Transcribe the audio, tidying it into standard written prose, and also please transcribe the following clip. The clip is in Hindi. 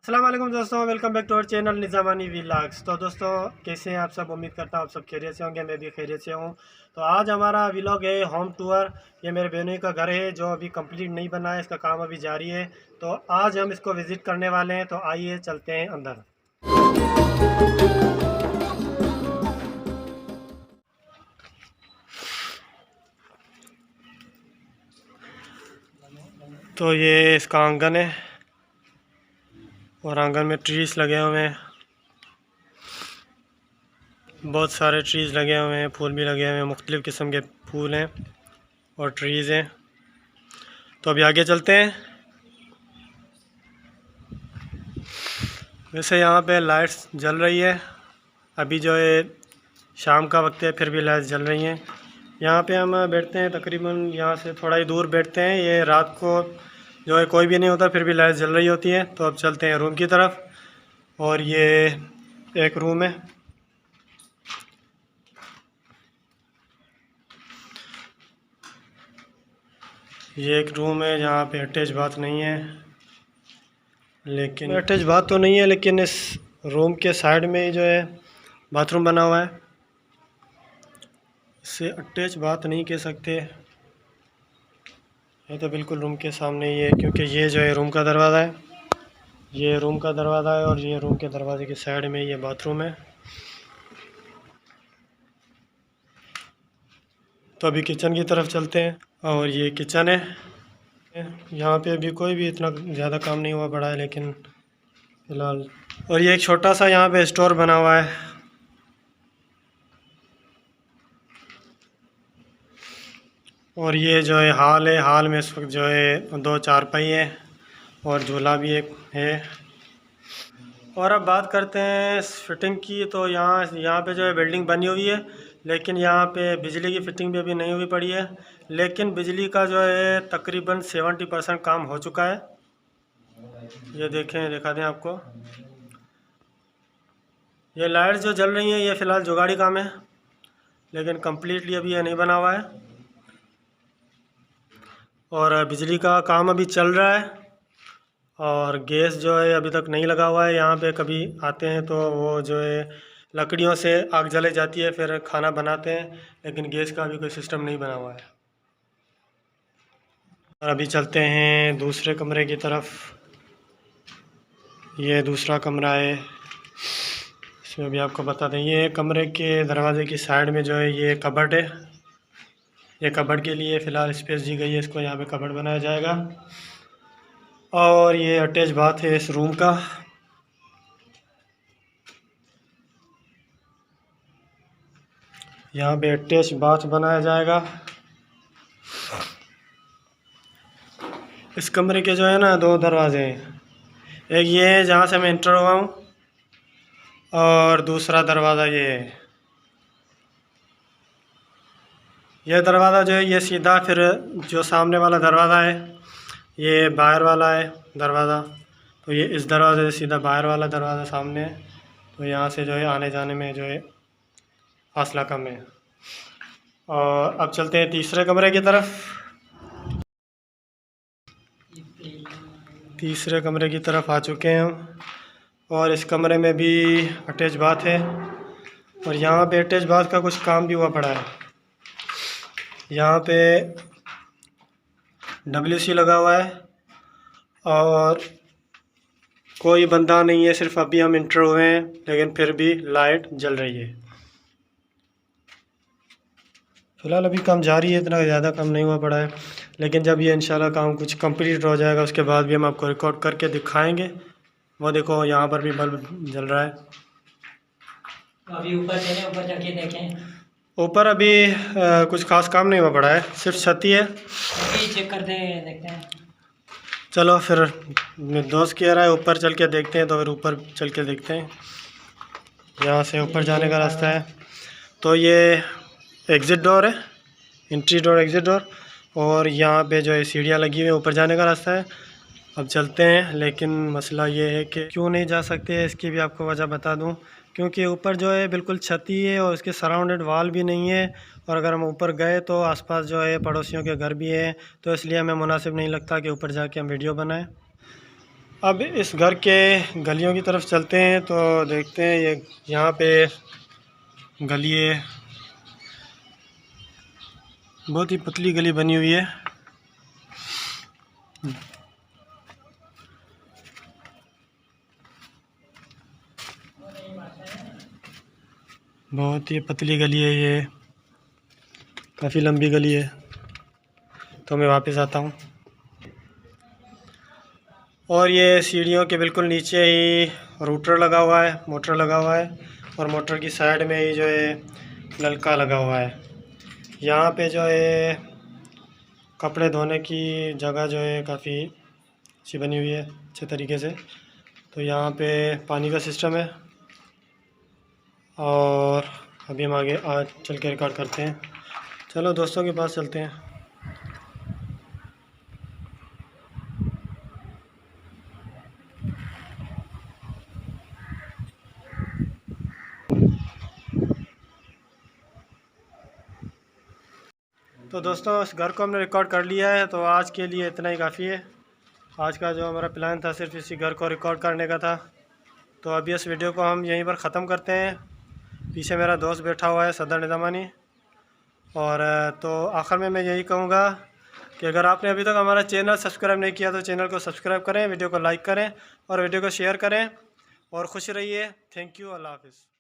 अस्सलाम वालेकुम दोस्तों, welcome back to our channel Nizamani vlogs. तो दोस्तों कैसे हैं आप सब? उम्मीद करता हूँ आप सब खैरियत से होंगे, मैं भी खैरियत से हूँ। तो आज हमारा व्लॉग है होम टूर। ये मेरे बहनों का घर है जो अभी कंप्लीट नहीं बना है, इसका काम अभी जारी है। तो आज हम इसको विज़िट करने वाले हैं, तो आइए चलते हैं अंदर। तो ये इसका आंगन है और आंगन में ट्रीज लगे हुए हैं, बहुत सारे ट्रीज़ लगे हुए हैं, फूल भी लगे हुए हैं, मुख्तलिफ़ किस्म के फूल हैं और ट्रीज़ हैं। तो अभी आगे चलते हैं। वैसे यहाँ पे लाइट्स जल रही है, अभी जो है शाम का वक्त है, फिर भी लाइट्स जल रही हैं। यहाँ पे हम बैठते हैं, तकरीबन यहाँ से थोड़ा ही दूर बैठते हैं। ये रात को जो है कोई भी नहीं होता, फिर भी लाइट्स जल रही होती है। तो अब चलते हैं रूम की तरफ। और ये एक रूम है, ये एक रूम है जहाँ पे अटैच बाथ नहीं है, लेकिन अटैच बाथ तो नहीं है, लेकिन इस रूम के साइड में ही जो है बाथरूम बना हुआ है। इसे अटैच बाथ नहीं कह सकते, ये तो बिल्कुल रूम के सामने ही है, क्योंकि ये जो है रूम का दरवाज़ा है, ये रूम का दरवाज़ा है और ये रूम के दरवाजे के साइड में ये बाथरूम है। तो अभी किचन की तरफ चलते हैं और ये किचन है। यहाँ पे अभी कोई भी इतना ज़्यादा काम नहीं हुआ पड़ा है, लेकिन फ़िलहाल। और ये एक छोटा सा यहाँ पे स्टोर बना हुआ है। और ये जो है हॉल है, हॉल में इस वक्त जो है 2 चारपाई है और झूला भी एक है। और अब बात करते हैं फिटिंग की। तो यहाँ पे जो है बिल्डिंग बनी हुई है, लेकिन यहाँ पे बिजली की फ़िटिंग भी अभी नहीं हुई पड़ी है। लेकिन बिजली का जो है तकरीबन 70% काम हो चुका है। ये देखें, दिखा दें आपको, ये लाइट जो जल रही हैं ये फ़िलहाल जुगाड़ी काम है, लेकिन कम्प्लीटली अभी ये नहीं बना हुआ है। और बिजली का काम अभी चल रहा है और गैस जो है अभी तक नहीं लगा हुआ है। यहाँ पे कभी आते हैं तो वो जो है लकड़ियों से आग जलाई जाती है, फिर खाना बनाते हैं, लेकिन गैस का अभी कोई सिस्टम नहीं बना हुआ है। और अभी चलते हैं दूसरे कमरे की तरफ। ये दूसरा कमरा है, इसमें भी आपको बता दें, ये कमरे के दरवाजे की साइड में जो है ये कबर्ड है। ये कबर्ड के लिए फ़िलहाल स्पेस दी गई है, इसको यहाँ पे कबर्ड बनाया जाएगा। और ये अटैच बाथ है इस रूम का। यहाँ पे अटैच बाथ बनाया जाएगा। इस कमरे के जो है ना 2 दरवाजे हैं, एक ये है जहाँ से मैं इंटर हुआ हूँ और दूसरा दरवाज़ा ये है। यह दरवाज़ा जो है ये सीधा, फिर जो सामने वाला दरवाज़ा है ये बाहर वाला है दरवाज़ा। तो ये इस दरवाजे से सीधा बाहर वाला दरवाज़ा सामने है, तो यहाँ से जो है आने जाने में जो है फासला कम है। और अब चलते हैं तीसरे कमरे की तरफ। तीसरे कमरे की तरफ आ चुके हैं हम, और इस कमरे में भी अटैच बाथ है। और यहाँ पे अटैच बाथ का कुछ काम भी हुआ पड़ा है। यहाँ पे WC लगा हुआ है और कोई बंदा नहीं है, सिर्फ अभी हम इंटर हुए हैं, लेकिन फिर भी लाइट जल रही है। फ़िलहाल अभी काम जारी है, इतना ज़्यादा काम नहीं हुआ पड़ा है, लेकिन जब ये इंशाल्लाह काम कुछ कंप्लीट हो जाएगा उसके बाद भी हम आपको रिकॉर्ड करके दिखाएंगे। वो देखो यहाँ पर भी बल्ब जल रहा है। अभी ऊपर चले, ऊपर जाके देखें। ऊपर अभी कुछ खास काम नहीं हुआ पड़ा है, सिर्फ छत ही है। अभी चेक करते हैं, देखते हैं। चलो फिर, मेरे दोस्त कह रहा है ऊपर चल के देखते हैं, तो फिर ऊपर चल के देखते हैं। यहाँ से ऊपर जाने का रास्ता है। तो ये एग्ज़िट डोर है, एंट्री डोर, एग्ज़िट डोर। और यहाँ पे जो है सीढ़ियाँ लगी हुई है, ऊपर जाने का रास्ता है। अब चलते हैं, लेकिन मसला ये है कि क्यों नहीं जा सकते, इसकी भी आपको वजह बता दूं। क्योंकि ऊपर जो है बिल्कुल छत ही है और उसके सराउंडेड वाल भी नहीं है, और अगर हम ऊपर गए तो आसपास जो है पड़ोसियों के घर भी हैं, तो इसलिए हमें मुनासिब नहीं लगता कि ऊपर जाके हम वीडियो बनाएं। अब इस घर के गलियों की तरफ चलते हैं तो देखते हैं। ये यहाँ पे गली है, बहुत ही पतली गली बनी हुई है। बहुत ही पतली गली है ये, काफ़ी लंबी गली है। तो मैं वापस आता हूँ। और ये सीढ़ियों के बिल्कुल नीचे ही रूटर लगा हुआ है, मोटर लगा हुआ है, और मोटर की साइड में ही जो है नलका लगा हुआ है। यहाँ पे जो है कपड़े धोने की जगह जो है काफ़ी अच्छी बनी हुई है, अच्छे तरीके से। तो यहाँ पे पानी का सिस्टम है। और अभी हम आगे आज चल के रिकॉर्ड करते हैं। चलो दोस्तों के पास चलते हैं। तो दोस्तों इस घर को हमने रिकॉर्ड कर लिया है, तो आज के लिए इतना ही काफ़ी है। आज का जो हमारा प्लान था सिर्फ इसी घर को रिकॉर्ड करने का था। तो अभी इस वीडियो को हम यहीं पर ख़त्म करते हैं। पीछे मेरा दोस्त बैठा हुआ है सदर निज़ामानी। और तो आखिर में मैं यही कहूँगा कि अगर आपने अभी तक हमारा चैनल सब्सक्राइब नहीं किया तो चैनल को सब्सक्राइब करें, वीडियो को लाइक करें और वीडियो को शेयर करें। और खुश रहिए। Thank you. अल्लाह हाफ़िज़।